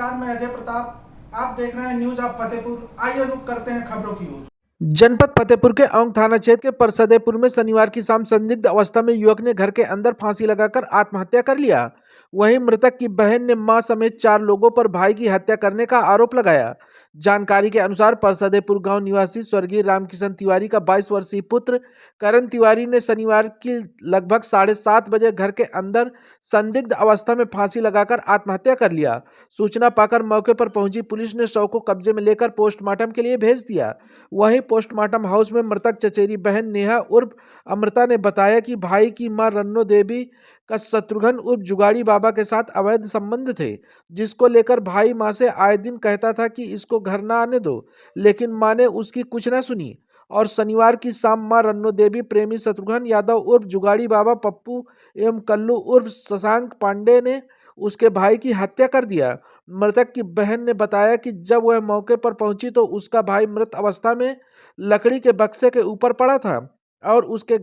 नमस्कार, मैं अजय प्रताप। आप देख रहे हैं न्यूज ऑफ फतेहपुर। आइए रुक करते हैं खबरों की ओर। जनपद फतेहपुर के औंग थाना क्षेत्र के परसदेपुर में शनिवार की शाम संदिग्ध अवस्था में युवक ने घर के अंदर फांसी लगाकर आत्महत्या कर लिया। वहीं मृतक की बहन ने मां समेत 4 लोगों पर भाई की हत्या करने का आरोप लगाया। जानकारी के अनुसार परसदेपुर गांव निवासी स्वर्गीय रामकिशन तिवारी का 22 वर्षीय पुत्र करण तिवारी ने शनिवार की लगभग 7:30 बजे घर के अंदर संदिग्ध अवस्था में फांसी लगाकर आत्महत्या कर लिया। सूचना पाकर मौके पर पहुंची पुलिस ने शव को कब्जे में लेकर पोस्टमार्टम के लिए भेज दिया। वहीं पोस्टमार्टम हाउस में मृतक चचेरी बहन नेहा उर्फ अमृता ने बताया कि भाई की मां रन्नो देवी का शत्रुघ्न उर्फ जुगाड़ी बाबा के साथ अवैध संबंध थे, जिसको लेकर भाई मां से आए दिन कहता था कि इसको घर ना आने दो, लेकिन मां ने उसकी कुछ ना सुनी और शनिवार की शाम मां रन्नो देवी प्रेमी शत्रुघ्न यादव उर्फ जुगाड़ी बाबा पप्पू एवं कल्लू उर्फ शशांक पांडे ने उसके भाई की हत्या कर दिया। मृतक की बहन ने बताया कि जब वह मौके पर पहुंची तो उसका भाई मृत अवस्था में लकड़ी के बक्से के ऊपर पड़ा था और उसके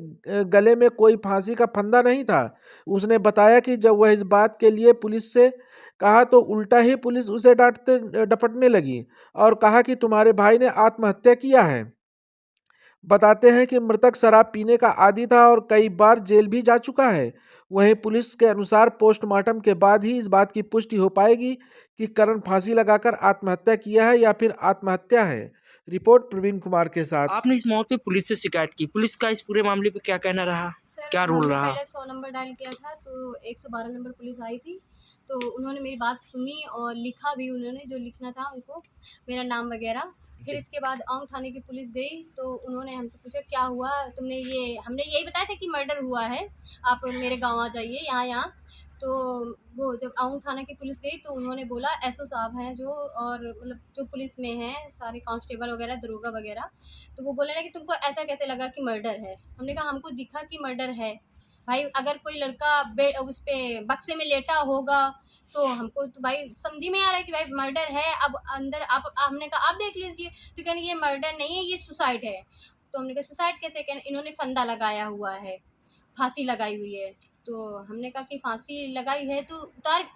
गले में कोई फांसी का फंदा नहीं था। उसने बताया कि जब वह इस बात के लिए पुलिस से कहा तो उल्टा ही पुलिस उसे डांटते डपटने लगी और कहा कि तुम्हारे भाई ने आत्महत्या किया है। बताते हैं कि मृतक शराब पीने का आदी था और कई बार जेल भी जा चुका है। वहीं पुलिस के अनुसार पोस्टमार्टम के बाद ही इस बात की पुष्टि हो पाएगी कि करण फांसी लगाकर आत्महत्या किया है या फिर आत्महत्या है। रिपोर्ट प्रवीण कुमार के साथ। आपने इस मौके पे पुलिस से शिकायत की, पुलिस का इस पूरे मामले पे क्या कहना रहा, क्या रोल रहा? पहले 100 नंबर डायल किया था तो 112 नंबर पुलिस आई थी, तो उन्होंने मेरी बात सुनी और लिखा भी, उन्होंने जो लिखना था उनको, मेरा नाम वगैरह। फिर इसके बाद औंग थाने की पुलिस गई तो उन्होंने हमसे पूछा क्या हुआ तुमने, ये हमने यही बताया था कि मर्डर हुआ है, आप मेरे गांव आ जाइए यहाँ यहाँ। तो वो जब औंग थाना की पुलिस गई तो उन्होंने बोला एसओ साहब हैं जो, और मतलब जो पुलिस में हैं सारे कांस्टेबल वगैरह दरोगा वगैरह, तो वो बोलने लगे तुमको ऐसा कैसे लगा कि मर्डर है। हमने कहा हमको दिखा कि मर्डर है भाई, अगर कोई लड़का बेड उस पे बक्से में लेटा होगा तो हमको तो भाई समझ में आ रहा है कि भाई मर्डर है। अब अंदर आप हमने कहा आप देख लीजिए, तो कहने ये मर्डर नहीं है, ये सुसाइड है। तो हमने कहा सुसाइड कैसे, कहने इन्होंने फंदा लगाया हुआ है, फांसी लगाई हुई है। तो हमने कहा कि फांसी लगाई है तो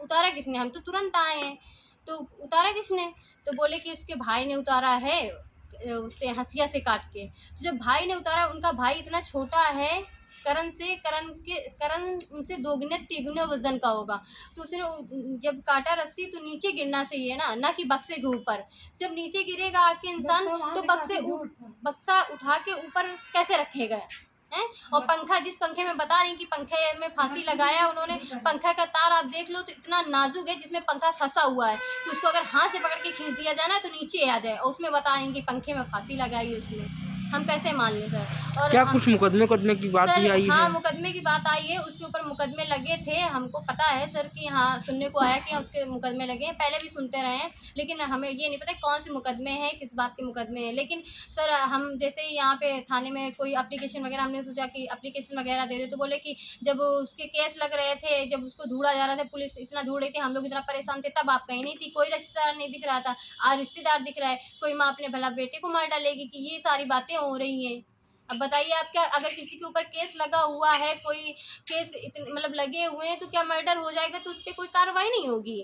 उतारा किसने, हम तो तुरंत आए हैं, तो उतारा किसने? तो बोले कि उसके भाई ने उतारा है, उससे हंसिया से काट के। तो जब भाई ने उतारा, उनका भाई इतना छोटा है करण उनसे दोगुने तिगुने वजन का होगा, तो उसने जब काटा रस्सी तो नीचे गिरना चाहिए ना कि बक्से के ऊपर। जब नीचे गिरेगा आके इंसान तो बक्सा उठा के ऊपर कैसे रखेगा हैं? और पंखा, जिस पंखे में बता रही कि पंखे में फांसी लगाया उन्होंने, पंखा का तार आप देख लो तो इतना नाजुक है जिसमें पंखा फंसा हुआ है, तो उसको अगर हाथ से पकड़ के खींच दिया जाए ना तो नीचे आ जाए, और उसमें बता रही कि पंखे में फांसी लगाई है उसने। हम कैसे मान लें सर? और क्या कुछ मुकदमे की बात भी आई हाँ, है? मुकदमे की बात आई है, उसके ऊपर मुकदमे लगे थे, हमको पता है सर कि हाँ सुनने को आया कि उसके मुकदमे लगे हैं, पहले भी सुनते रहे हैं, लेकिन हमें ये नहीं पता कौन से मुकदमे हैं, किस बात के मुकदमे हैं। लेकिन सर हम जैसे ही यहाँ पे थाने में कोई एप्लीकेशन वगैरह, हमने सोचा कि एप्लीकेशन वगैरह दे दे, तो बोले कि जब उसके केस लग रहे थे, जब उसको ढूंढा जा रहा था, पुलिस इतना ढूंढ रही थी, हम लोग इतना परेशान थे, तब आप कहीं नहीं थी, कोई रिश्तेदार नहीं दिख रहा था। आज रिश्तेदार दिख रहा है, कोई माँ अपने भला बेटे को मार डालेगी कि ये सारी बातें हो रही हैं। अब बताइए आप, क्या अगर किसी के ऊपर केस लगा हुआ है, कोई केस मतलब लगे हुए हैं, तो क्या मर्डर हो जाएगा तो उस पर कोई कार्रवाई नहीं होगी?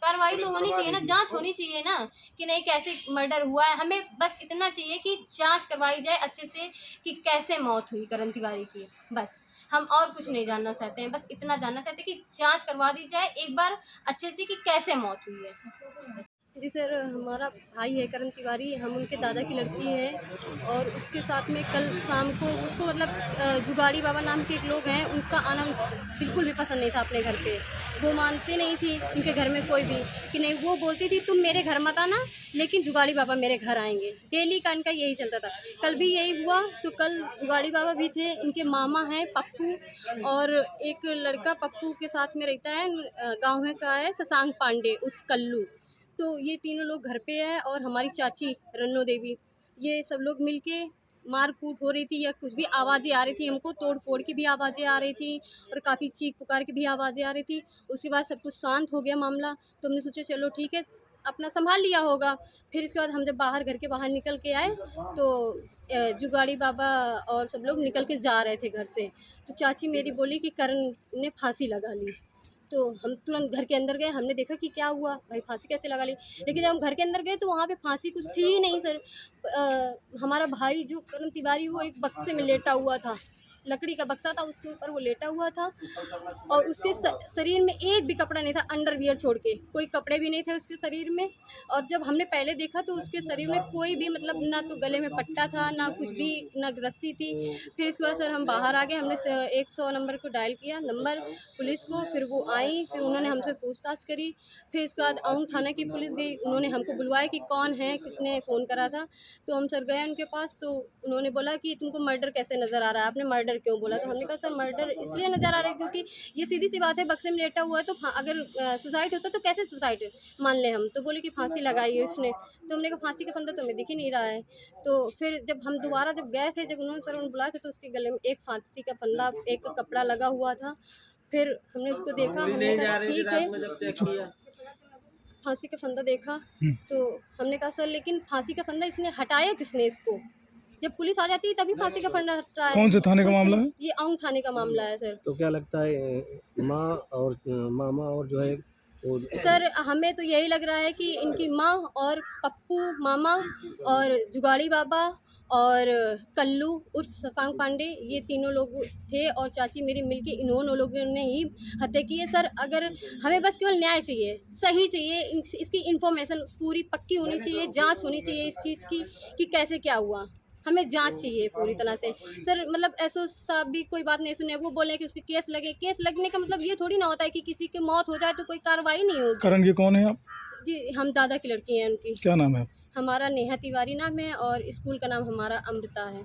कार्रवाई तो होनी चाहिए ना, जांच होनी चाहिए ना कि नहीं कैसे मर्डर हुआ है। हमें बस इतना चाहिए कि जांच करवाई जाए अच्छे से कि कैसे मौत हुई करण तिवारी की, बस हम और कुछ नहीं जानना चाहते हैं, बस इतना जानना चाहते हैं कि जांच करवा दी जाए एक बार अच्छे से कि कैसे मौत हुई है। जी सर, हमारा भाई है करण तिवारी, हम उनके दादा की लड़की है, और उसके साथ में कल शाम को उसको मतलब जुगाड़ी बाबा नाम के एक लोग हैं, उनका आना बिल्कुल भी पसंद नहीं था अपने घर पे। वो मानते नहीं थी उनके घर में कोई भी कि नहीं, वो बोलती थी तुम मेरे घर मत आना, लेकिन जुगाड़ी बाबा मेरे घर आएंगे। डेली का इनका यही चलता था, कल भी यही हुआ। तो कल जुगाड़ी बाबा भी थे, इनके मामा हैं पप्पू, और एक लड़का पप्पू के साथ में रहता है, गाँव है का है शशांक पांडे उर्फ कल्लू। तो ये तीनों लोग घर पे है, और हमारी चाची रन्नो देवी, ये सब लोग मिलके मार कूट हो रही थी, या कुछ भी आवाज़ें आ रही थी, हमको तोड़ फोड़ की भी आवाज़ें आ रही थी और काफ़ी चीख पुकार की भी आवाज़ें आ रही थी। उसके बाद सब कुछ शांत हो गया मामला, तो हमने सोचा चलो ठीक है, अपना संभाल लिया होगा। फिर इसके बाद हम जब बाहर घर के बाहर निकल के आए तो जुगाड़ी बाबा और सब लोग निकल के जा रहे थे घर से, तो चाची मेरी बोली कि करण ने फांसी लगा ली। तो हम तुरंत घर के अंदर गए, हमने देखा कि क्या हुआ भाई, फांसी कैसे लगा ली। लेकिन जब हम घर के अंदर गए तो वहाँ पे फांसी कुछ थी ही नहीं सर। हमारा भाई जो करण तिवारी वो एक बक्से में लेटा हुआ था, लकड़ी का बक्सा था, उसके ऊपर वो लेटा हुआ था और उसके शरीर में एक भी कपड़ा नहीं था, अंडरवियर छोड़ के कोई कपड़े भी नहीं थे उसके शरीर में। और जब हमने पहले देखा तो उसके शरीर में कोई भी मतलब ना तो गले में पट्टा था, ना कुछ भी, ना रस्सी थी। फिर इसके बाद सर हम बाहर आ गए, हमने 100 नंबर को डायल किया नंबर पुलिस को, फिर वो आई, फिर उन्होंने हमसे पूछताछ करी। फिर इसके बाद औंग थाना की पुलिस गई, उन्होंने हमको बुलवाया कि कौन है, किसने फ़ोन करा था। तो हम सर गए उनके पास, तो उन्होंने बोला कि तुमको मर्डर कैसे नज़र आ रहा है, आपने मर्डर क्यों बोला। तो हमने कहा सर मर्डर इसलिए नज़र आ रहा है क्योंकि ये सीधी सी बात है, बक्से में लेटा हुआ है तो अगर सुसाइड होता तो कैसे सुसाइड मान ले हम। तो बोले कि फांसी लगाई है उसने। तो हमने कहा फांसी का फंदा तो हमें दिख ही नहीं रहा है। तो फिर जब हम दोबारा जब गए थे, जब उन्होंने बुलाया था तो उसके गले में एक फांसी का फंदा, एक कपड़ा लगा हुआ था। फिर हमने उसको देखा, हमने कहा ठीक है, फांसी का फंदा देखा। तो हमने कहा सर लेकिन फांसी का फंदा इसने हटाया किसने इसको, जब पुलिस आ जाती है तभी फांसी का फंदा हटाया। कौन से थाने का मामला है? ये औंग थाने का मामला है सर। तो क्या लगता है माँ और मामा और जो है वो सर हमें तो यही लग रहा है कि इनकी माँ और पप्पू मामा और जुगाड़ी बाबा और कल्लू उर्फ शशांक पांडे, ये तीनों लोग थे और चाची मेरी मिलके इन्होंने लोगों ने ही हत्या की है सर। अगर हमें बस केवल न्याय चाहिए, सही चाहिए, इसकी इन्फॉर्मेशन पूरी पक्की होनी चाहिए, जांच होनी चाहिए इस चीज़ की कि कैसे क्या हुआ। हमें जांच चाहिए पूरी तरह से सर। मतलब एसओ साहब भी कोई बात नहीं सुने, वो बोले कि उसके केस लगे। केस लगने का मतलब ये थोड़ी ना होता है कि किसी की मौत हो जाए तो कोई कार्रवाई नहीं होगी। करण ये कौन है आप? जी हम दादा की लड़की हैं उनकी। क्या नाम है? हमारा नेहा तिवारी नाम है और स्कूल का नाम हमारा अमृता है।